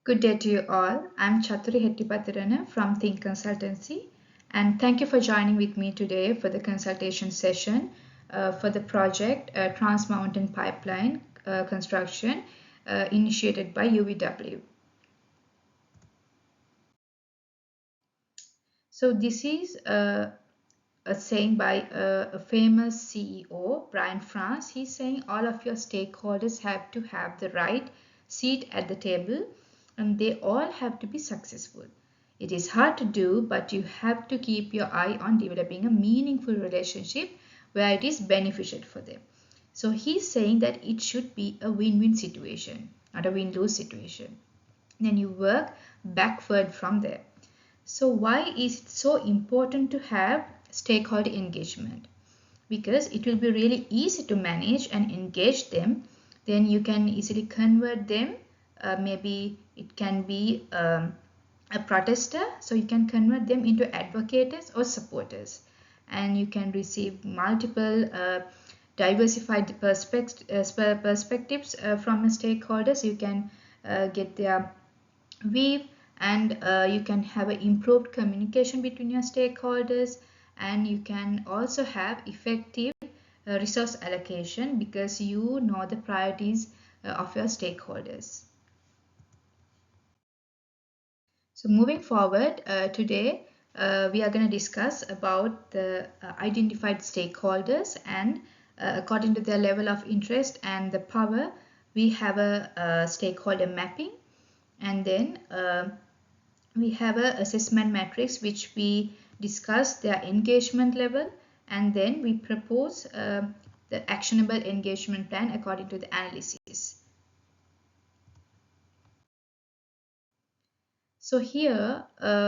Good day to you all. I'm Chathuri Hettipathirana from Think Consultancy, and thank you for joining with me today for the consultation session for the project Trans Mountain Pipeline construction initiated by UVW. So this is a saying by a famous CEO, Brian France. He's saying all of your stakeholders have to have the right seat at the table and they all have to be successful. It is hard to do, but you have to keep your eye on developing a meaningful relationship where it is beneficial for them. So he's saying that it should be a win-win situation, not a win-lose situation. Then you work backward from there. So why is it so important to have stakeholder engagement? Because it will be really easy to manage and engage them. Then you can easily convert them. Maybe it can be a protester, so you can convert them into advocates or supporters. And you can receive multiple diversified perspectives from stakeholders. You can get their view, and you can have an improved communication between your stakeholders, and you can also have effective resource allocation because you know the priorities of your stakeholders. So moving forward, today we are going to discuss about the identified stakeholders, and according to their level of interest and the power, we have a stakeholder mapping, and then we have an assessment matrix which we discuss their engagement level, and then we propose the actionable engagement plan according to the analysis. So here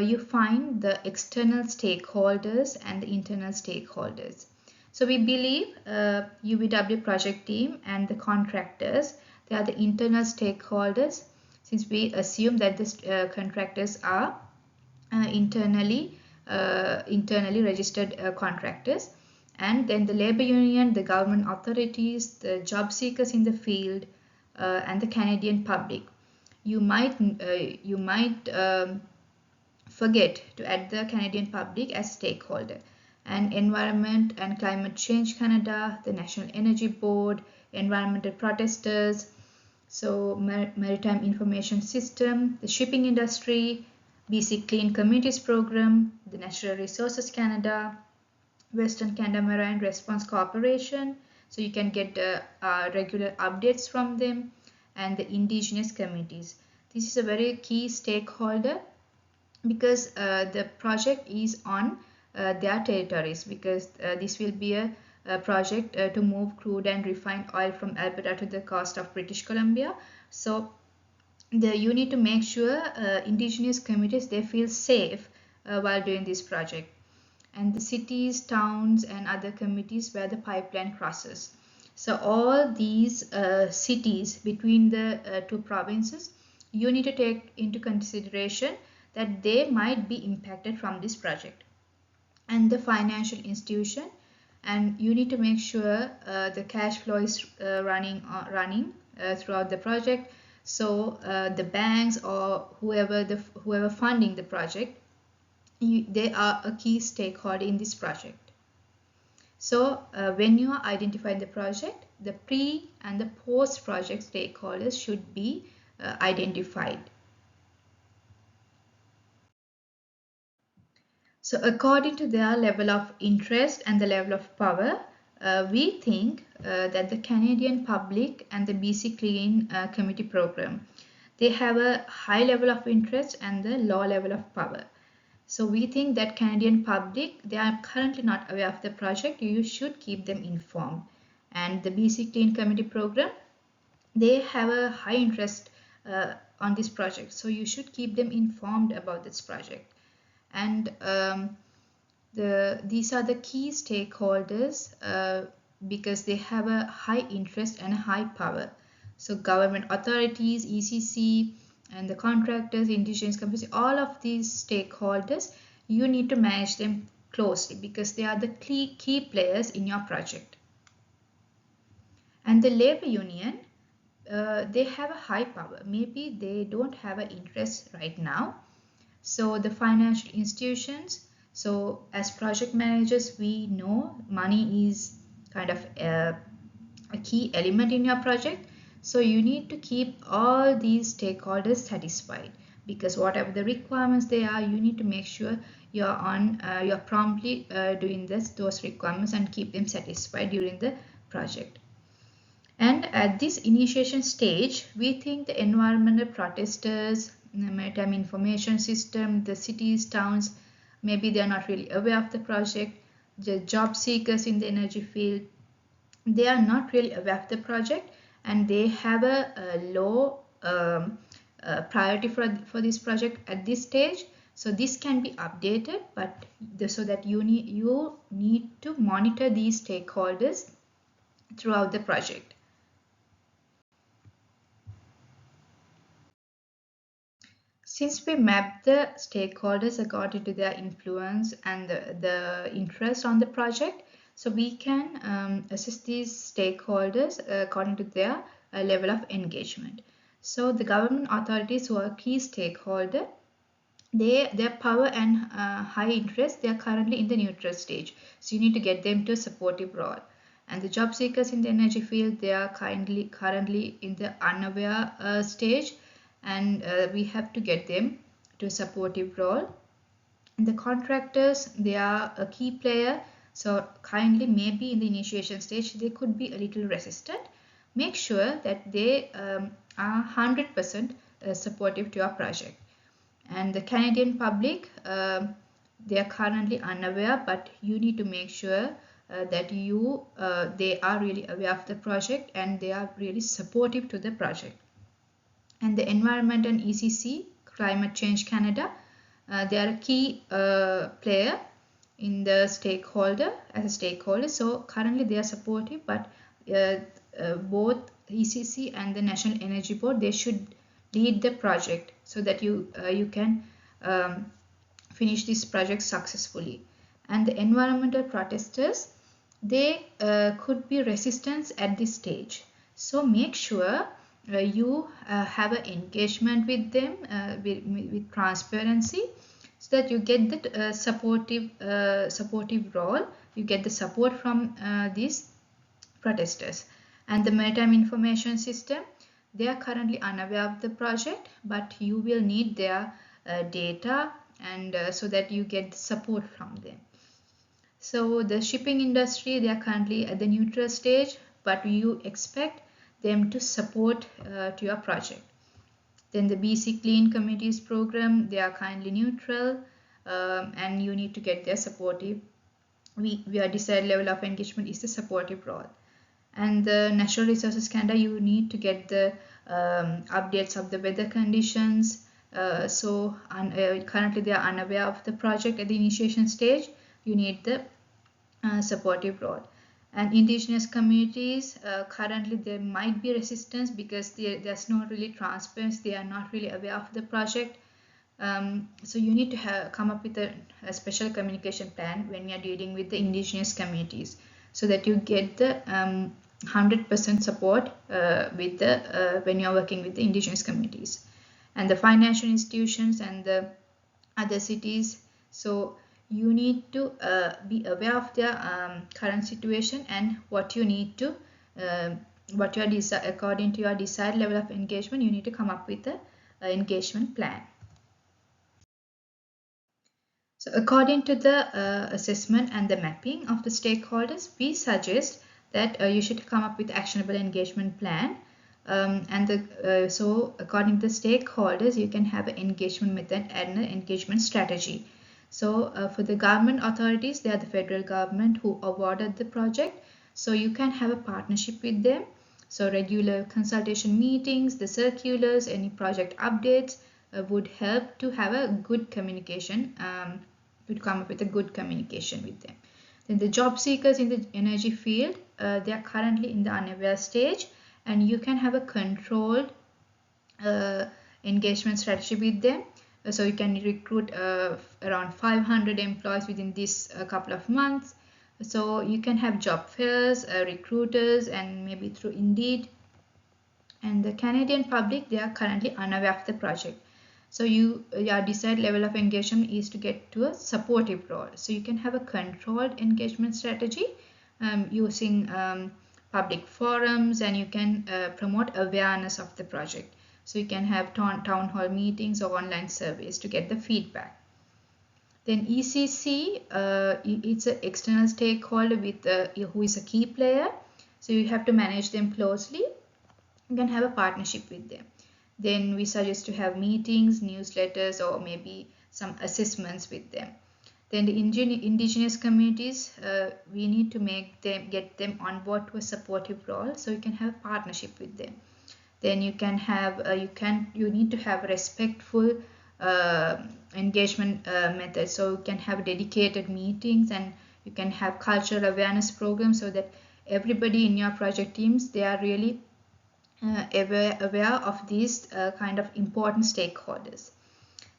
you find the external stakeholders and the internal stakeholders. So we believe UVW project team and the contractors, they are the internal stakeholders, since we assume that the contractors are internally registered contractors, and then the labor union, the government authorities, the job seekers in the field, and the Canadian public. You might forget to add the Canadian public as stakeholder, and Environment and Climate Change Canada, the National Energy Board, environmental protesters, so Maritime Information System, the shipping industry, BC Clean Communities Program, the Natural Resources Canada, Western Canada Marine Response Corporation, so you can get regular updates from them, and the indigenous communities. This is a very key stakeholder because the project is on their territories, because this will be a project to move crude and refined oil from Alberta to the coast of British Columbia. So you need to make sure indigenous communities, they feel safe while doing this project, and the cities, towns, and other communities where the pipeline crosses. So all these cities between the two provinces, you need to take into consideration that they might be impacted from this project, and the financial institution, and you need to make sure the cash flow is running throughout the project. So the banks or whoever funding the project, they are a key stakeholder in this project. So when you are identifying the project, the pre and the post project stakeholders should be identified. So according to their level of interest and the level of power, we think that the Canadian public and the BC Clean Committee program, they have a high level of interest and the low level of power. So we think that Canadian public, they are currently not aware of the project. You should keep them informed. And the BC Clean Committee program, they have a high interest on this project. So you should keep them informed about this project. And these are the key stakeholders because they have a high interest and a high power. So government authorities, ECC, and the contractors, indigenous companies, all of these stakeholders, you need to manage them closely because they are the key players in your project. And the labor union, they have a high power. Maybe they don't have an interest right now. So the financial institutions, so as project managers, we know money is kind of a key element in your project. So you need to keep all these stakeholders satisfied, because whatever the requirements they are, you need to make sure you're promptly doing those requirements and keep them satisfied during the project. And at this initiation stage, we think the environmental protesters, the maritime information system, the cities, towns, maybe they are not really aware of the project. The job seekers in the energy field, they are not really aware of the project, and they have a low priority for this project at this stage. So this can be updated, but so that you need to monitor these stakeholders throughout the project. Since we map the stakeholders according to their influence and the interest on the project, so we can assess these stakeholders according to their level of engagement. So the government authorities who are key stakeholder, their power and high interest, they are currently in the neutral stage. So you need to get them to a supportive role. And the job seekers in the energy field, they are currently in the unaware stage, and we have to get them to a supportive role. And the contractors, they are a key player, so kindly maybe in the initiation stage they could be a little resistant. Make sure that they are 100% supportive to your project. And the Canadian public, they are currently unaware, but you need to make sure that they are really aware of the project and they are really supportive to the project. And the Environment and ECC, Climate Change Canada, they are a key player in the stakeholder as a stakeholder. So currently they are supportive, but both ECC and the National Energy Board, they should lead the project so that you can finish this project successfully. And the environmental protesters, they could be resistant at this stage. So make sure you have an engagement with them with transparency, so that you get the supportive role, you get the support from these protesters. And the maritime information system, they are currently unaware of the project, but you will need their data, and so that you get support from them. So the shipping industry, they are currently at the neutral stage, but you expect them to support to your project. Then the BC Clean Communities program, they are kindly neutral, and you need to get their supportive. Our desired level of engagement is the supportive role. And the Natural Resources Canada, you need to get the updates of the weather conditions. Currently they are unaware of the project at the initiation stage. You need the supportive role. And Indigenous communities, currently there might be resistance because there's no really transparency, they are not really aware of the project. So you need to come up with a special communication plan when you're dealing with the Indigenous communities, so that you get the 100% support when you're working with the Indigenous communities. And the financial institutions and the other cities, so you need to be aware of their current situation and what you need to according to your desired level of engagement, you need to come up with an engagement plan. So according to the assessment and the mapping of the stakeholders, we suggest that you should come up with actionable engagement plan. So according to the stakeholders, you can have an engagement method and an engagement strategy. So for the government authorities, they are the federal government who awarded the project. So you can have a partnership with them. So regular consultation meetings, the circulars, any project updates would help to have a good communication, would come up with a good communication with them. Then the job seekers in the energy field, they are currently in the unaware stage, and you can have a controlled engagement strategy with them. So you can recruit around 500 employees within this couple of months. So you can have job fairs, recruiters, and maybe through Indeed And the Canadian public, they are currently unaware of the project. So your desired level of engagement is to get to a supportive role. So you can have a controlled engagement strategy using public forums, and you can promote awareness of the project. So you can have town hall meetings or online surveys to get the feedback. Then ECC, it's an external stakeholder with who is a key player. So you have to manage them closely. You can have a partnership with them. Then we suggest to have meetings, newsletters, or maybe some assessments with them. Then the indigenous communities, we need to get them on board to a supportive role, so you can have a partnership with them. Then you can have you need to have respectful engagement methods. So you can have dedicated meetings, and you can have cultural awareness programs, so that everybody in your project teams, they are really aware of these kind of important stakeholders.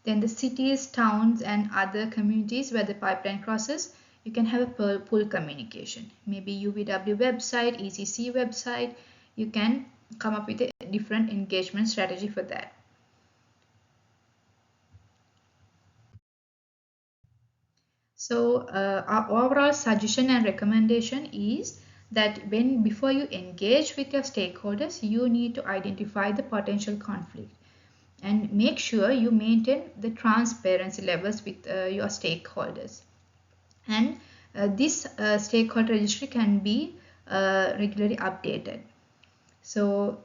Then the cities, towns, and other communities where the pipeline crosses, you can have a pull communication. Maybe UCW website, ECC website. You can come up with a different engagement strategy for that. So our overall suggestion and recommendation is that before you engage with your stakeholders, you need to identify the potential conflict and make sure you maintain the transparency levels with your stakeholders. And this stakeholder registry can be regularly updated. So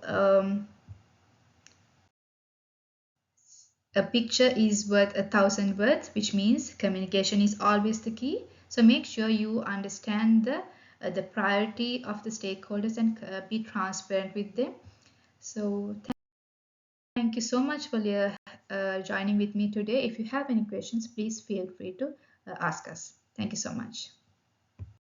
a picture is worth 1,000 words, which means communication is always the key. So make sure you understand the priority of the stakeholders and be transparent with them. So thank you so much for joining with me today. If you have any questions, please feel free to ask us. Thank you so much.